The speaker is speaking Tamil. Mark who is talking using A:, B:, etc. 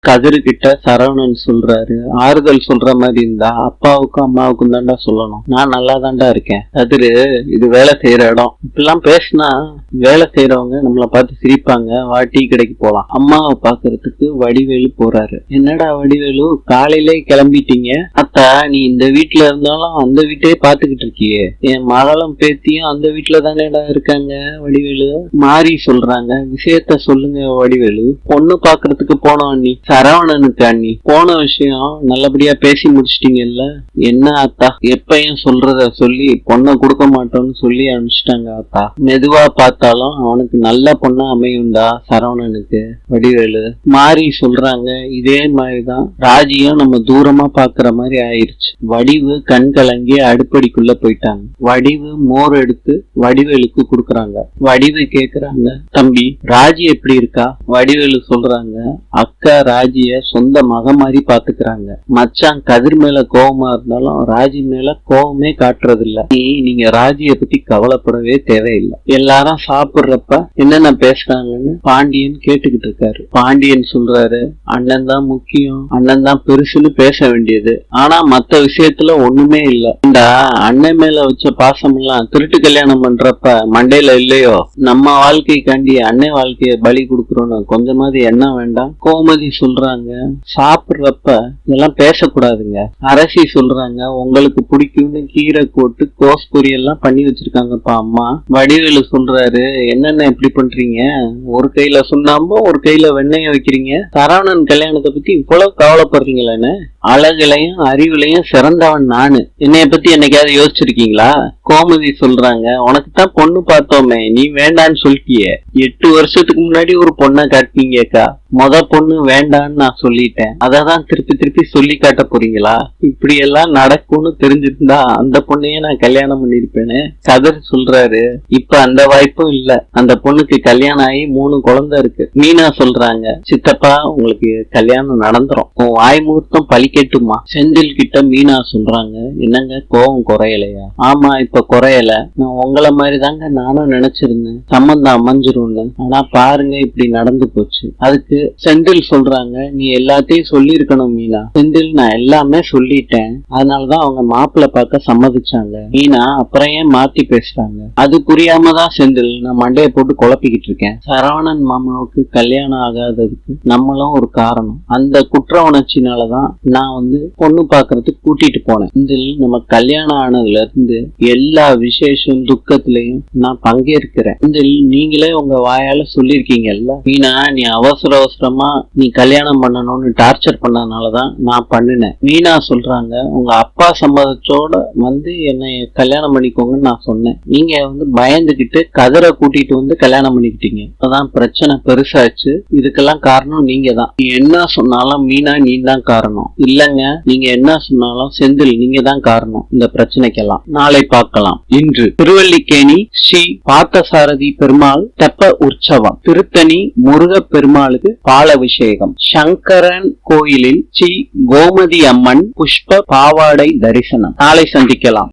A: கதிரு கிட்ட சரவணன் சொல்றாரு, ஆறுதல் சொல்ற மாதிரி இருந்தா அப்பாவுக்கும் அம்மாவுக்கும் தாண்டா சொல்லணும், நான் நல்லா தாண்டா இருக்கேன். கதிரு, இது வேலை செய்யற இடம், இப்பெல்லாம் பேசினா வேலை செய்யறவங்க நம்மளை பார்த்து சிரிப்பாங்க, வா டீ கடைக்கு போலாம். அம்மாவை பாக்குறதுக்கு வடிவேலு போறாரு. என்னடா வடிவேலு, காலையிலே கிளம்பிட்டீங்க? அத்தா, நீ இந்த வீட்டுல இருந்தாலும் அந்த வீட்டையே பாத்துக்கிட்டு இருக்கியே, என் மகளும் பேத்தியும் அந்த வீட்டுல தானேடா இருக்காங்க. வடிவேலு மாறி சொல்றாங்க, விஷயத்த சொல்லுங்க வடிவேலு. பொண்ணு பாக்குறதுக்கு போனோம் அண்ணி, சரவணனுக்கு அண்ணி. போன விஷயம் நல்லபடியா பேசி முடிச்சிட்டீங்கல்ல? என்ன அத்தா, எப்பயும் சொல்றத சொல்லி பொண்ணை கொடுக்க மாட்டோம்னு சொல்லி அனுப்பிச்சிட்டாங்க அத்தா. மெதுவா பார்த்தாலும் அவனுக்கு நல்ல பொண்ணா அமையும்டா சரவணனுக்கு. வடிவேலு மாறி சொல்றாங்க, இதே மாதிரிதான் ராஜியும் நம்ம தூரமா பாக்குற மாதிரி ஆயிருச்சு. வடிவு கண் கலங்கி அடுப்படிக்குள்ள போயிட்டாங்க. வடிவு மோர் எடுத்து வடிவேலுக்கு குடுக்கறாங்க. வடிவு கேக்குறாங்க, தம்பி ராஜி எப்படி இருக்கா? வடிவேலு சொல்றாங்க, அக்கா ராஜிய சொந்த மக மாதிரி பாத்துக்கிறாங்க. மச்சான் கதிர் மேல கோவமா இருந்தாலும் ராஜி மேல கோவமே காட்டுறது இல்ல. நீங்க ராஜிய பத்தி கவலைப்படவே தேவையில்லை. எல்லாரும் சாப்பிடுறப்ப என்னென்ன பேசுறாங்கன்னு பாண்டியன் கேட்டுக்கிட்டு இருக்காரு. பாண்டியன் சொல்றாரு, அண்ணன் தான் முக்கியம், அண்ணன் தான் பெருசுன்னு பேச வேண்டியது, ஆனா மத்த விஷயத்துல ஒண்ணுமே இல்ல. இந்த அண்ணன் மேல வச்ச பாசம் எல்லாம் திருட்டு கல்யாணம் பண்றப்ப மண்டையில இல்லையோ? நம்ம வாழ்க்கைக்காண்டி அண்ணன் வாழ்க்கைய பலி கொடுக்கறோம்னு கொஞ்சமாவது எண்ணம் வேண்டாம். கோமதி சொல்றாங்க, சாப்பிடுறப்ப இதெல்லாம் பேசக்கூடாதுங்க. அரசி சொல்றாங்க, உங்களுக்கு பிடிக்கும்னு கீரை போட்டு கோஸ் பொரியெல்லாம் பண்ணி வச்சிருக்காங்கப்பா அம்மா. வடிவேலு சொல்றாரு, என்னென்ன இப்படி பண்றீங்க? ஒரு கையில சுண்ணாம்பும் ஒரு கையில வெண்ணெயும் வைக்கிறீங்க. சரவணன் கல்யாணத்தை பத்தி இவ்வளவு கவலைப்படுறீங்களேன்னு? அழகுலையும் அறிவுலையும் சிறந்தவன் நானு, என்னைய பத்தி என்னைக்காவது யோசிச்சிருக்கீங்களா? கோமதி சொல்றாங்க, உனக்கு தான் பொண்ணு பார்த்தோமே, நீ வேண்டான்னு சொல்லிட்டியே. 8 வருஷத்துக்கு முன்னாடி ஒரு பொண்ணை காட்டினீங்கக்கா, பொண்ணு வேண்டான்னு நான் சொல்லிட்டேன், அததான் திருப்பி திருப்பி சொல்லி காட்ட போறீங்களா? இப்படி எல்லாம் நடக்கும்னு தெரிஞ்சிருந்தா அந்த பொண்ணையே நான் கல்யாணம் பண்ணிருப்பேன்னு கதிர் சொல்றாரு. இப்ப அந்த வாய்ப்பும் இல்ல, அந்த பொண்ணுக்கு கல்யாணம் ஆகி 3 குழந்தை இருக்கு. மீனா சொல்றாங்க, சித்தப்பா உங்களுக்கு கல்யாணம் நடந்துரும், உன் வாய் முகூர்த்தம் பழிக்கட்டுமா. செந்தில் கிட்ட மீனா சொல்றாங்க, என்னங்க கோவம் குறையலையா? ஆமா, இப்ப குறையல, நான் உங்களை மாதிரி தாங்க நானும் நினைச்சிருந்தேன் சம்பந்தம் அமைஞ்சிரும்னு, ஆனா பாருங்க இப்படி நடந்து போச்சு. அதுக்கு செந்தில் சொல்றாங்க, நீ எல்லாத்தையும் சொல்லி இருக்கணும் மீனா. செந்தில், நான் எல்லாமே சொல்லிட்டேன், அதனாலதான் அவங்க மாப்பிள்ளை பார்க்க சம்மதிச்சாங்க. மீனா அப்புறம் ஏன் மாத்தி பேசுறாங்க? அது புரியாம தான் செந்தில் நான் மண்டையை போட்டு குழப்பிக்கிட்டு இருக்கேன். சரவணன் மாமாவுக்கு கல்யாணம் ஆகாததுக்கு நம்மளும் ஒரு காரணம். அந்த குற்ற உணர்ச்சினாலதான் நான் பொண்ணு பாக்குறதுக்கு கூட்டிட்டு போனேன். செந்தில், நம்ம கல்யாணம் ஆனதுல இருந்து எல்லா விசேஷம் துக்கத்திலையும் நான் பங்கேற்கிறேன். செந்தில், நீங்களே உங்க வாயால சொல்லிருக்கீங்கல்ல மீனா, நீ அவசரமா நீ கல்யாணம் பண்ணணும்னு டார்ச்சர் பண்ணதுனாலதான் நான் பண்ணினேன். மீனா சொல்றாங்க, உங்க அப்பா சம்மதத்தோட என்னை கல்யாணம் பண்ணிக்கோங்கன்னு நான் சொன்னேன், நீங்க பயந்துகிட்டு கதிரை கூட்டிட்டு கல்யாணம் பண்ணிக்கிட்டீங்க, அதான் பிரச்சனை பெருசாச்சு. இதுக்கெல்லாம் காரணம் நீங்க தான். நீ என்ன சொன்னாலும் மீனா நீ தான் காரணம். இல்லங்க, நீங்க என்ன சொன்னாலும் செந்தில் நீங்க தான் காரணம் இந்த பிரச்சனைக்கெல்லாம். நாளை பார்க்கலாம். இன்று திருவல்லிக்கேணி ஸ்ரீ பார்த்தசாரதி பெருமாள் தெப்ப உற்சவம், திருத்தணி முருக பெருமாளுக்கு பாலாபிஷேகம், சங்கரன் கோயிலில் ஸ்ரீ கோமதி அம்மன் புஷ்ப பாவாடை தரிசனம். நாளை சந்திக்கலாம்.